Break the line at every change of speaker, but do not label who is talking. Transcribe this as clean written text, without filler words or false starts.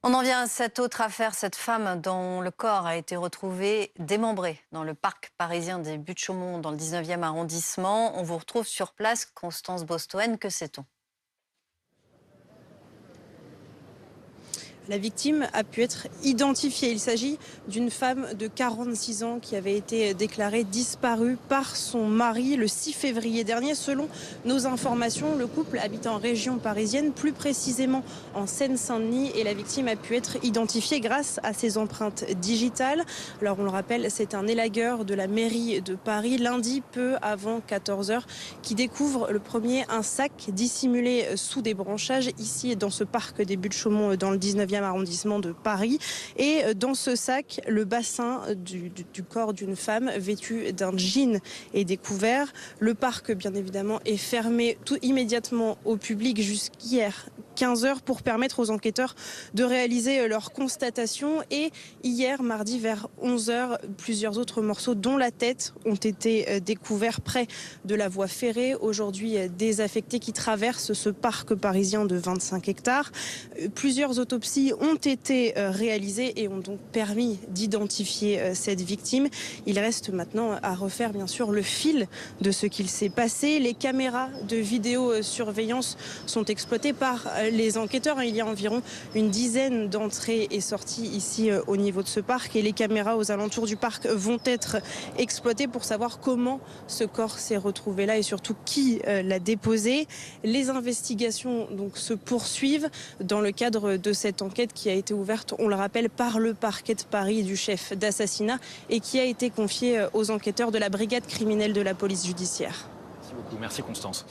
On en vient à cette autre affaire, cette femme dont le corps a été retrouvé démembré dans le parc parisien des Buttes-Chaumont, dans le 19e arrondissement. On vous retrouve sur place, Constance Bostoen, que sait-on?
La victime a pu être identifiée. Il s'agit d'une femme de 46 ans qui avait été déclarée disparue par son mari le 6 février dernier. Selon nos informations, le couple habite en région parisienne, plus précisément en Seine-Saint-Denis, et la victime a pu être identifiée grâce à ses empreintes digitales. Alors on le rappelle, c'est un élagueur de la mairie de Paris, lundi peu avant 14 h, qui découvre le premier un sac dissimulé sous des branchages ici dans ce parc des Buttes-Chaumont dans le 19e arrondissement de Paris. Et dans ce sac, le bassin du corps d'une femme vêtue d'un jean est découvert. Le parc, bien évidemment, est fermé tout immédiatement au public jusqu'hier 15 h pour permettre aux enquêteurs de réaliser leur constatation. Et hier, mardi, vers 11 h, plusieurs autres morceaux, dont la tête, ont été découverts près de la voie ferrée, aujourd'hui désaffectée, qui traverse ce parc parisien de 25 hectares. Plusieurs autopsies ont été réalisées et ont donc permis d'identifier cette victime. Il reste maintenant à refaire, bien sûr, le fil de ce qu'il s'est passé. Les caméras de vidéosurveillance sont exploitées par les enquêteurs. Il y a environ une dizaine d'entrées et sorties ici au niveau de ce parc, et les caméras aux alentours du parc vont être exploitées pour savoir comment ce corps s'est retrouvé là et surtout qui l'a déposé. Les investigations donc se poursuivent dans le cadre de cette enquête qui a été ouverte, on le rappelle, par le parquet de Paris du chef d'assassinat et qui a été confiée aux enquêteurs de la brigade criminelle de la police judiciaire.
Merci beaucoup, merci Constance.